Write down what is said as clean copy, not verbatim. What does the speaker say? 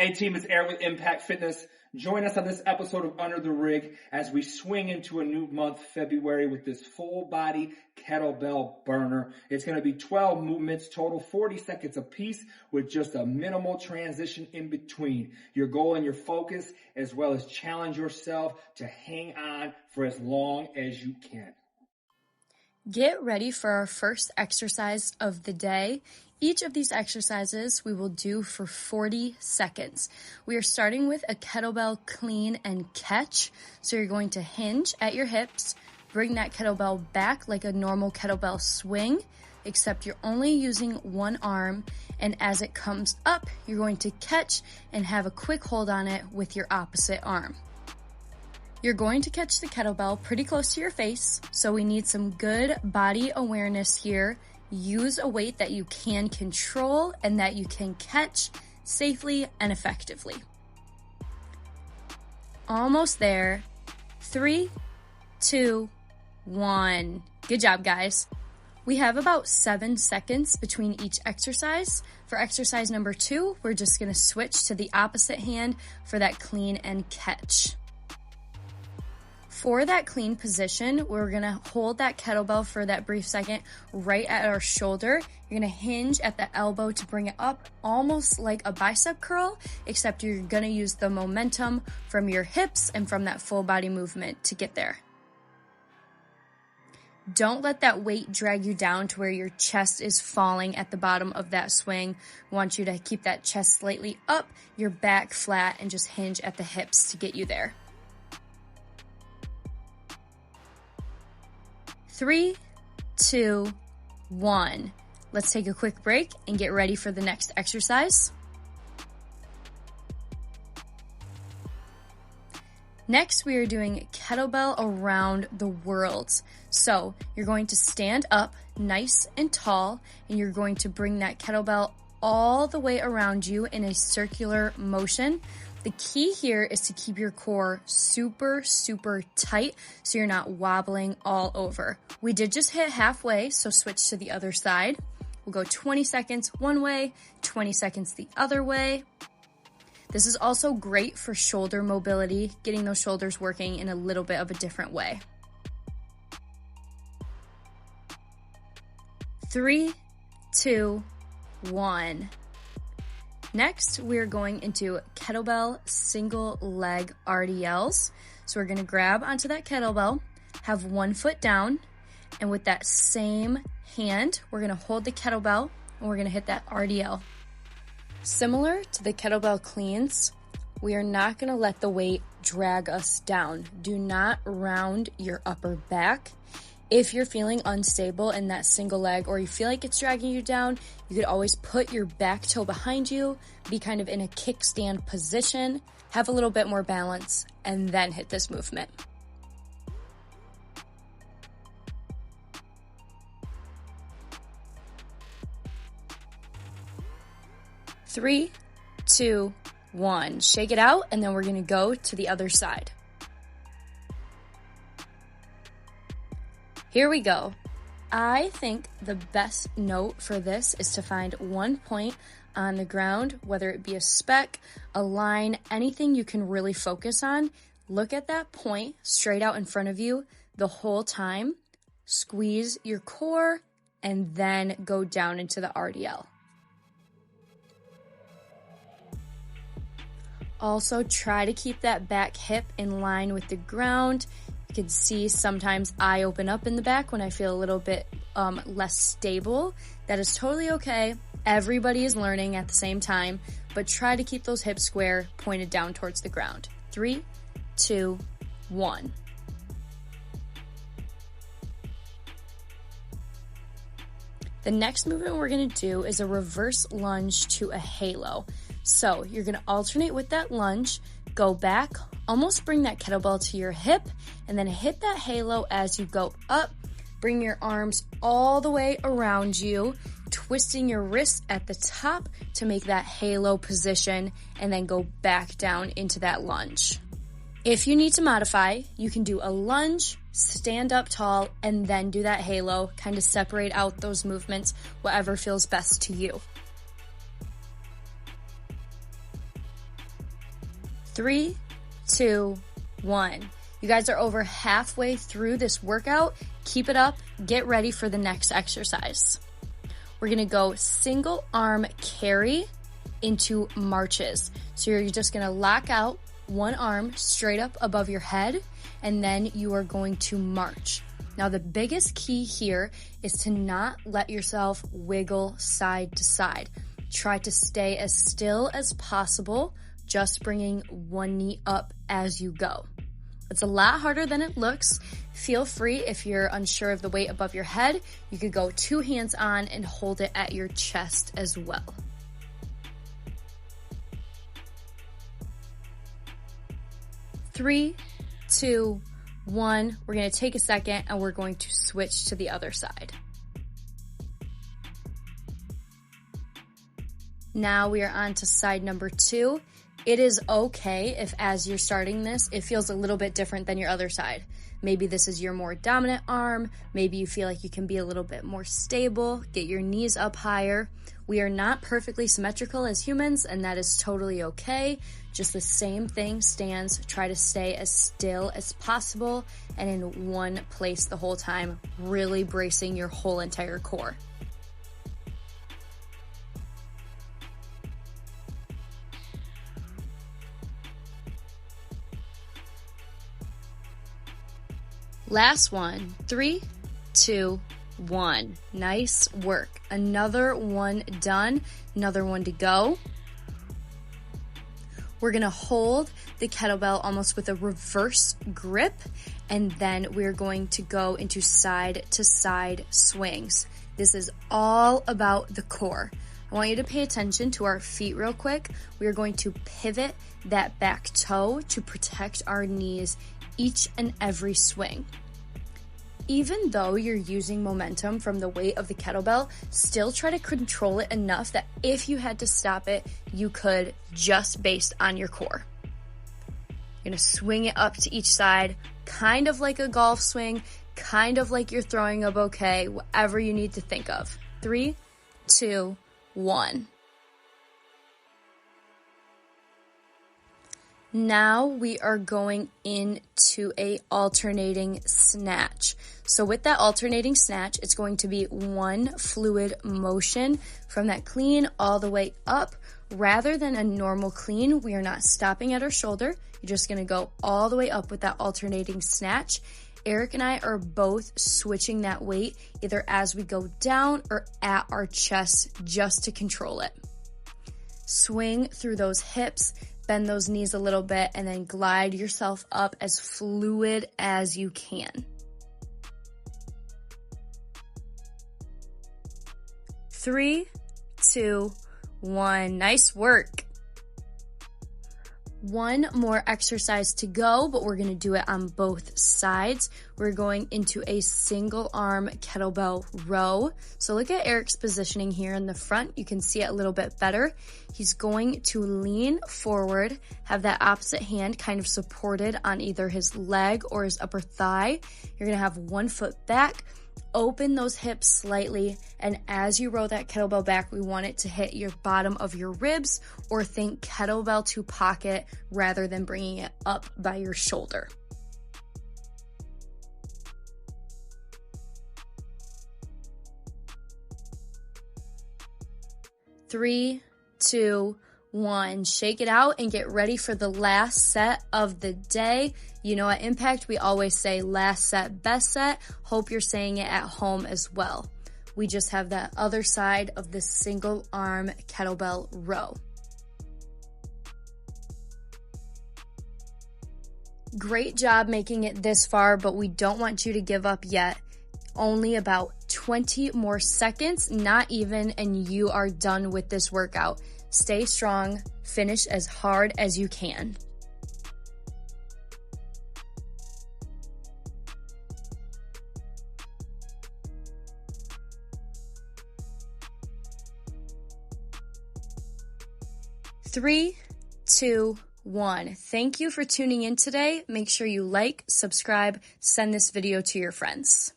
Hey team, it's Aaron with Impactt Fitness. Join us on this episode of Under the Rig as we swing into a new month, February, with this full body kettlebell burner. It's going to be 12 movements, total 40 seconds apiece with just a minimal transition in between. Your goal and your focus, as well as challenge yourself to hang on for as long as you can. Get ready for our first exercise of the day. Each of these exercises we will do for 40 seconds. We are starting with a kettlebell clean and catch. So you're going to hinge at your hips, bring that kettlebell back like a normal kettlebell swing, except you're only using one arm. And as it comes up, you're going to catch and have a quick hold on it with your opposite arm. You're going to catch the kettlebell pretty close to your face, so we need some good body awareness here. Use a weight that you can control and that you can catch safely and effectively. Almost there. 3, 2, 1. Good job, guys. We have about 7 seconds between each exercise. For exercise number 2, we're just going to switch to the opposite hand for that clean and catch. For that clean position, we're going to hold that kettlebell for that brief second right at our shoulder. You're going to hinge at the elbow to bring it up, almost like a bicep curl, except you're going to use the momentum from your hips and from that full body movement to get there. Don't let that weight drag you down to where your chest is falling at the bottom of that swing. We want you to keep that chest slightly up, your back flat, and just hinge at the hips to get you there. 3, 2, 1. Let's take a quick break and get ready for the next exercise. Next, we are doing kettlebell around the world. So you're going to stand up nice and tall, and you're going to bring that kettlebell all the way around you in a circular motion. The key here is to keep your core super, super tight so you're not wobbling all over. We did just hit halfway, so switch to the other side. We'll go 20 seconds one way, 20 seconds the other way. This is also great for shoulder mobility, getting those shoulders working in a little bit of a different way. 3, 2, 1. Next, we're going into kettlebell single leg RDLs. So we're going to grab onto that kettlebell, have one foot down, and with that same hand, we're going to hold the kettlebell and we're going to hit that RDL. Similar to the kettlebell cleans, we are not going to let the weight drag us down. Do not round your upper back. If you're feeling unstable in that single leg or you feel like it's dragging you down, you could always put your back toe behind you, be kind of in a kickstand position, have a little bit more balance, and then hit this movement. Three, 2, 1. Shake it out, and then we're going to go to the other side. Here we go. I think the best note for this is to find one point on the ground, whether it be a speck, a line, anything you can really focus on. Look at that point straight out in front of you the whole time. Squeeze your core and then go down into the RDL. Also, try to keep that back hip in line with the ground. You can see sometimes I open up in the back when I feel a little bit less stable. That is totally okay. Everybody is learning at the same time, but try to keep those hips square, pointed down towards the ground. 3, 2, 1. The next movement we're going to do is a reverse lunge to a halo. So you're going to alternate with that lunge, go back, almost bring that kettlebell to your hip, and then hit that halo as you go up. Bring your arms all the way around you, twisting your wrists at the top to make that halo position, and then go back down into that lunge. If you need to modify, you can do a lunge, stand up tall, and then do that halo. Kind of separate out those movements, whatever feels best to you. 3, 2, 1. You guys are over halfway through this workout. Keep it up. Get ready for the next exercise. We're going to go single arm carry into marches. So you're just going to lock out one arm straight up above your head, and then you are going to march. Now, the biggest key here is to not let yourself wiggle side to side. Try to stay as still as possible, just bringing one knee up as you go. It's a lot harder than it looks. Feel free, if you're unsure of the weight above your head, you could go 2 hands on and hold it at your chest as well. Three, 2, 1. We're going to take a second and we're going to switch to the other side. Now we are on to side number 2. It is okay if as you're starting this, it feels a little bit different than your other side. Maybe this is your more dominant arm. Maybe you feel like you can be a little bit more stable, get your knees up higher. We are not perfectly symmetrical as humans, and that is totally okay. Just the same thing stands. Try to stay as still as possible and in one place the whole time, really bracing your whole entire core. Last one. 3, 2, 1. Nice work. Another one done. Another one to go. We're going to hold the kettlebell almost with a reverse grip, and then we're going to go into side to side swings. This is all about the core. I want you to pay attention to our feet real quick. We are going to pivot that back toe to protect our knees each and every swing. Even though you're using momentum from the weight of the kettlebell, still try to control it enough that if you had to stop it, you could, just based on your core. You're going to swing it up to each side, kind of like a golf swing, kind of like you're throwing a bouquet, whatever you need to think of. 3, 2, 1. Now we are going into a alternating snatch. So with that alternating snatch, it's going to be one fluid motion from that clean all the way up. Rather than a normal clean, we are not stopping at our shoulder. You're just going to go all the way up with that alternating snatch. Eric and I are both switching that weight either as we go down or at our chest just to control it. Swing through those hips. Bend those knees a little bit and then glide yourself up as fluid as you can. 3, 2, 1. Nice work. One more exercise to go, but we're going to do it on both sides. We're going into a single arm kettlebell row. So look at Eric's positioning here in the front. You can see it a little bit better. He's going to lean forward, have that opposite hand kind of supported on either his leg or his upper thigh. You're going to have one foot back. Open those hips slightly, and as you row that kettlebell back, we want it to hit your bottom of your ribs, or think kettlebell to pocket rather than bringing it up by your shoulder. Three, 2, 1. Shake it out and get ready for the last set of the day. You know, at Impactt, we always say last set, best set. Hope you're saying it at home as well. We just have that other side of the single arm kettlebell row. Great job making it this far, but we don't want you to give up yet. Only about 20 more seconds, not even, and you are done with this workout. Stay strong, finish as hard as you can. Three, 2, 1. Thank you for tuning in today. Make sure you like, subscribe, send this video to your friends.